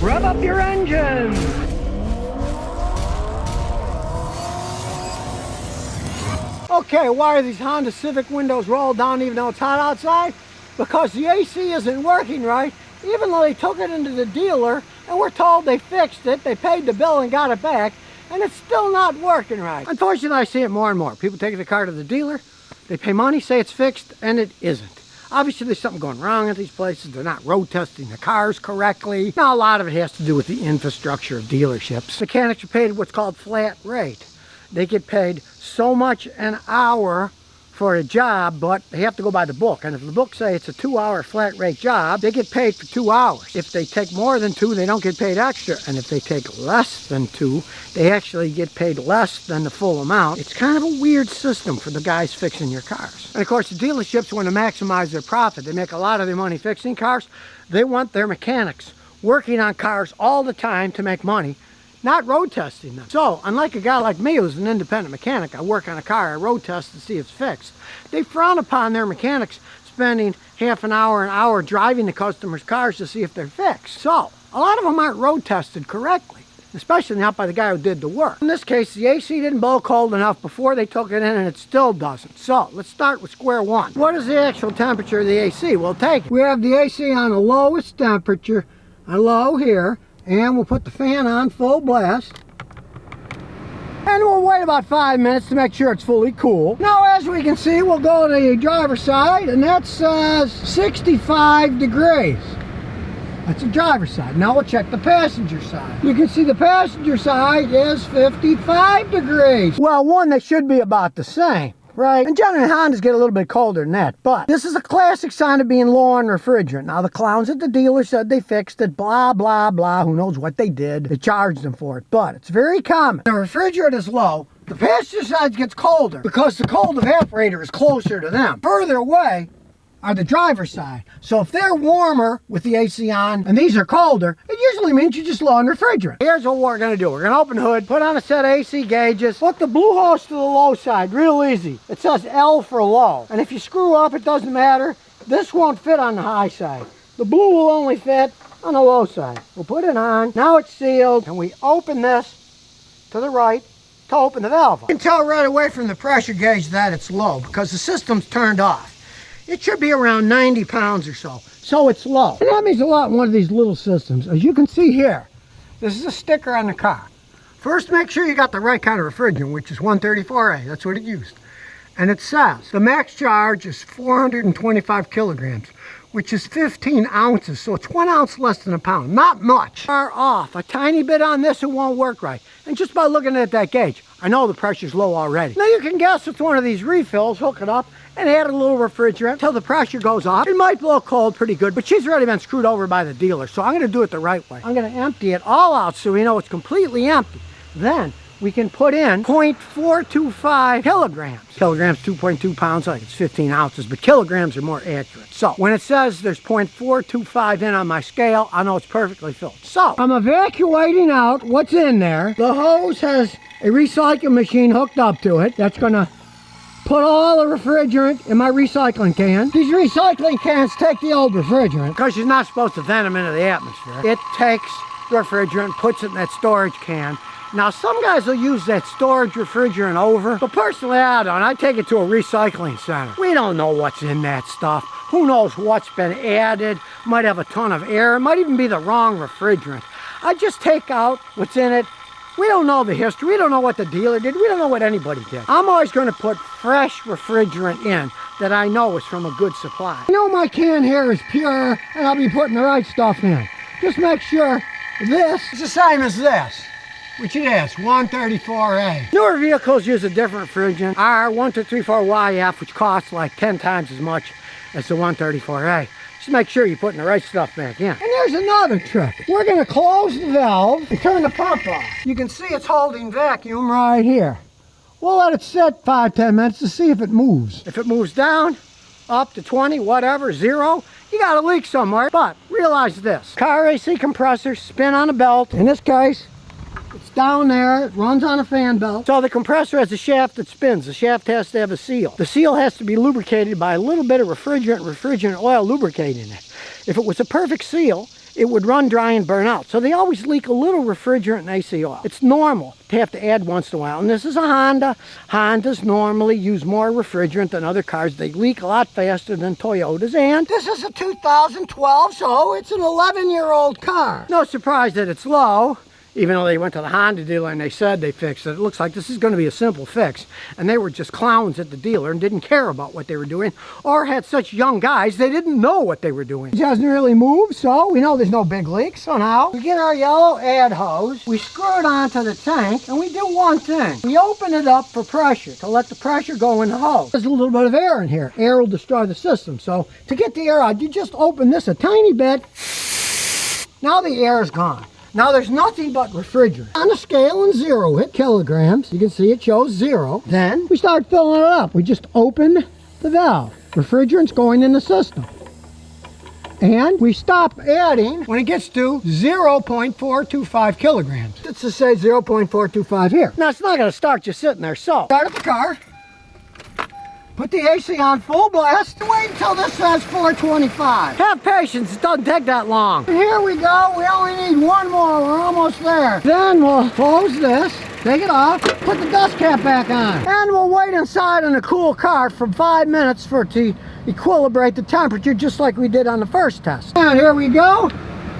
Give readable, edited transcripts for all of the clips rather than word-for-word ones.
Rev up your engines! Okay, why are these Honda Civic windows rolled down even though it's hot outside? Because the AC isn't working right, even though they took it into the dealer and we're told they fixed it, they paid the bill and got it back, and it's still not working right. Unfortunately, I see it more and more. People take the car to the dealer, they pay money, say it's fixed, and it isn't. Obviously, there's something going wrong at these places. They're not road testing the cars correctly. Now, a lot of it has to do with the infrastructure of dealerships. Mechanics are paid what's called flat rate. They get paid so much an hour for a job, but they have to go by the book. And if the book say it's a 2-hour flat rate job, they get paid for 2 hours. If they take more than 2, they don't get paid extra. And if they take less than 2, they actually get paid less than the full amount. It's kind of a weird system for the guys fixing your cars. And of course, the dealerships want to maximize their profit. They make a lot of their money fixing cars. They want their mechanics working on cars all the time to make money, not road testing them. So, unlike a guy like me who's an independent mechanic, I work on a car, I road test to see it's fixed. They frown upon their mechanics spending half an hour driving the customers' cars to see if they're fixed. So, a lot of them aren't road tested correctly, especially not by the guy who did the work. In this case, the AC didn't blow cold enough before they took it in, and it still doesn't. So, let's start with square one. What is the actual temperature of the AC? We'll take it. We have the AC on the lowest temperature, a low here, and we'll put the fan on full blast. And we'll wait about 5 minutes to make sure it's fully cool. Now, as we can see, we'll go to the driver's side, and that's 65 degrees. That's the driver's side. Now we'll check the passenger side. You can see the passenger side is 55 degrees. Well, one, they should be about the same, right? And generally Hondas get a little bit colder than that, but this is a classic sign of being low on refrigerant. Now the clowns at the dealer said they fixed it, blah, blah, blah, who knows what they did. They charged them for it, but it's very common. The refrigerant is low, the passenger side gets colder because the cold evaporator is closer to them. Further away are the driver's side. So if they're warmer with the AC on and these are colder, it usually means you're just low on refrigerant. Here's what we're going to do. We're going to open the hood, put on a set of AC gauges, hook the blue hose to the low side, real easy. It says L for low. And if you screw up, it doesn't matter. This won't fit on the high side. The blue will only fit on the low side. We'll put it on. Now it's sealed, and we open this to the right to open the valve. You can tell right away from the pressure gauge that it's low because the system's turned off. It should be around 90 pounds or so. So it's low. And that means a lot in one of these little systems. As you can see here, this is a sticker on the car. First, make sure you got the right kind of refrigerant, which is 134A. That's what it used. And it says the max charge is 425 kilograms, which is 15 ounces. So it's 1 ounce less than a pound. Not much. Far off. A tiny bit on this, it won't work right. And just by looking at that gauge, I know the pressure's low already. Now you can guess with one of these refills, hook it up, and add a little refrigerant until the pressure goes off. It might blow cold pretty good, but she's already been screwed over by the dealer, so I'm going to do it the right way. I'm going to empty it all out so we know it's completely empty. Then we can put in 0.425 kilograms. Kilograms, 2.2 pounds, like it's 15 ounces, but kilograms are more accurate. So when it says there's 0.425 in on my scale, I know it's perfectly filled. So I'm evacuating out what's in there. The hose has a recycling machine hooked up to it. That's going to put all the refrigerant in my recycling can. These recycling cans take the old refrigerant because you're not supposed to vent them into the atmosphere. It takes the refrigerant, puts it in that storage can. Now, some guys will use that storage refrigerant over, but personally I don't. I take it to a recycling center. We don't know what's in that stuff. Who knows what's been added? Might have a ton of air. It might even be the wrong refrigerant. I just take out what's in it. We don't know the history. We don't know what the dealer did. We don't know what anybody did. I'm always going to put fresh refrigerant in that I know is from a good supply. I know my can here is pure, and I'll be putting the right stuff in. Just make sure this is the same as this, which it is, 134A. Newer vehicles use a different refrigerant, R1234YF, which costs like 10 times as much as the 134A. Just make sure you're putting the right stuff back in. And there's another trick. We're going to close the valve and turn the pump off. You can see it's holding vacuum right here. We'll let it sit 5-10 minutes to see if it moves. If it moves down, up to 20, whatever, 0, you got a leak somewhere. But realize this. Car AC compressor, spin on a belt. In this case, it's down there, it runs on a fan belt. So the compressor has a shaft that spins. The shaft has to have a seal. The seal has to be lubricated by a little bit of refrigerant oil lubricating it. If it was a perfect seal it would run dry and burn out. So they always leak a little refrigerant and AC oil. It's normal to have to add once in a while. And this is a Honda. Hondas normally use more refrigerant than other cars. They leak a lot faster than Toyotas. And this is a 2012, so it's an 11-year-old car. No surprise that it's low. Even though they went to the Honda dealer and they said they fixed it, it looks like this is going to be a simple fix. And they were just clowns at the dealer and didn't care about what they were doing, or had such young guys they didn't know what they were doing. It doesn't really move, so we know there's no big leaks. So now we get our yellow add hose, we screw it onto the tank, and we do one thing. We open it up for pressure, to let the pressure go in the hose. There's a little bit of air in here. Air will destroy the system. So to get the air out, you just open this a tiny bit. Now the air is gone. Now there's nothing but refrigerant. On the scale in 0 hit kilograms, you can see it shows 0. Then we start filling it up. We just open the valve. Refrigerant's going in the system. And we stop adding when it gets to 0.425 kilograms. It's to say 0.425 here. Now it's not going to start just sitting there. So start up the car. Put the AC on full blast. Wait until this says 425. Have patience, it doesn't take that long. Here we go, we only need one more, we're almost there. Then we'll close this, take it off, put the dust cap back on. And we'll wait inside in a cool car for 5 minutes for it to equilibrate the temperature just like we did on the first test. And here we go.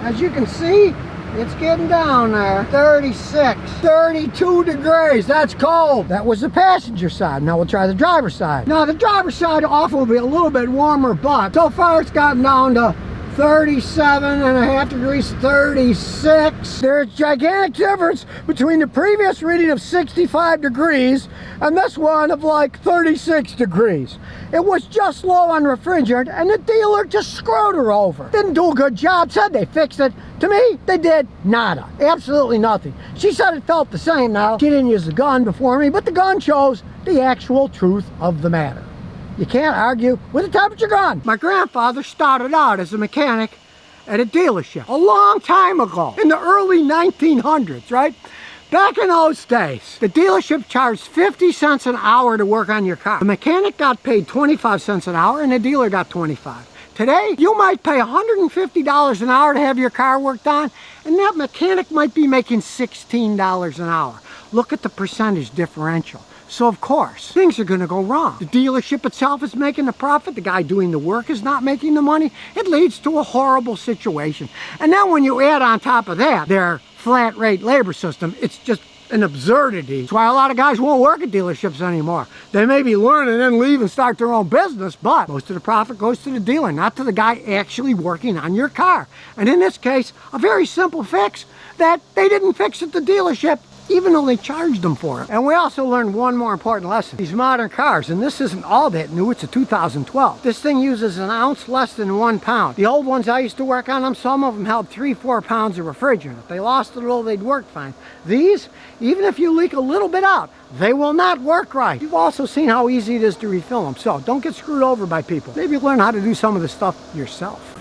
As you can see, it's getting down there. 36, 32 degrees. That's cold. That was the passenger side. Now we'll try the driver's side. Now the driver's side often will be a little bit warmer, but so far it's gotten down to 37.5 degrees, 36. There's a gigantic difference between the previous reading of 65 degrees and this one of like 36 degrees. It was just low on refrigerant and the dealer just screwed her over. Didn't do a good job, said they fixed it. To me, they did nada. Absolutely nothing. She said it felt the same now. She didn't use the gun before me, but the gun shows the actual truth of the matter. You can't argue with the temperature gun. My grandfather started out as a mechanic at a dealership a long time ago, in the early 1900s, right? Back in those days, the dealership charged 50 cents an hour to work on your car. The mechanic got paid 25 cents an hour and the dealer got 25. Today, you might pay $150 an hour to have your car worked on, and that mechanic might be making $16 an hour. Look at the percentage differential. So of course, things are going to go wrong. The dealership itself is making the profit. The guy doing the work is not making the money. It leads to a horrible situation. And then when you add on top of that their flat rate labor system, it's just an absurdity. That's why a lot of guys won't work at dealerships anymore. They maybe learn and then leave and start their own business, but most of the profit goes to the dealer, not to the guy actually working on your car. And in this case, a very simple fix that they didn't fix at the dealership, even though they charged them for it. And we also learned one more important lesson. These modern cars, and this isn't all that new, it's a 2012. This thing uses an ounce less than 1 pound. The old ones I used to work on them, some of them held 3-4 pounds of refrigerant. If they lost it a little, they'd work fine. These, even if you leak a little bit out, they will not work right. You've also seen how easy it is to refill them, so don't get screwed over by people. Maybe learn how to do some of this stuff yourself.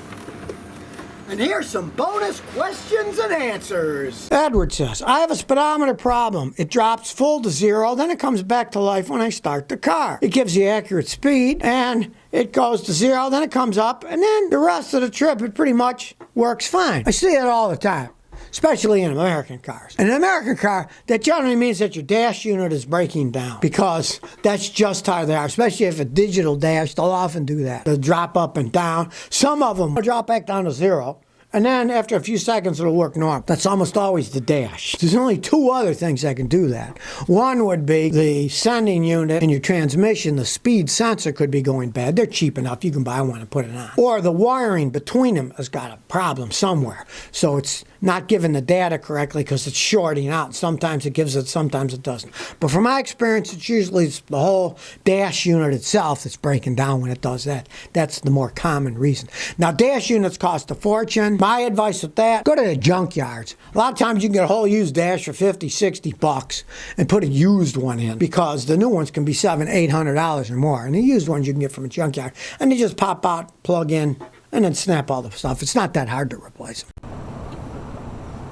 And here's some bonus questions and answers. Edward says, I have a speedometer problem. It drops full to 0, then it comes back to life when I start the car. It gives you accurate speed, and it goes to 0, then it comes up, and then the rest of the trip it pretty much works fine. I see it all the time, especially in American cars. In an American car, that generally means that your dash unit is breaking down, because that's just how they are, especially if a digital dash, they'll often do that. They'll drop up and down. Some of them will drop back down to 0. And then after a few seconds, it'll work normal. That's almost always the dash. There's only 2 other things that can do that. One would be the sending unit in your transmission. The speed sensor could be going bad. They're cheap enough. You can buy one and put it on. Or the wiring between them has got a problem somewhere. So it's not giving the data correctly because it's shorting out. Sometimes it gives it, sometimes it doesn't. But from my experience, it's usually the whole dash unit itself that's breaking down when it does that. That's the more common reason. Now, dash units cost a fortune. My advice with that, go to the junkyards. A lot of times you can get a whole used dash for 50, 60 bucks and put a used one in, because the new ones can be $700, $800 or more. And the used ones you can get from a junkyard. And they just pop out, plug in, and then snap all the stuff. It's not that hard to replace them.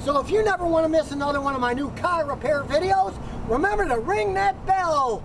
So if you never want to miss another one of my new car repair videos, remember to ring that bell.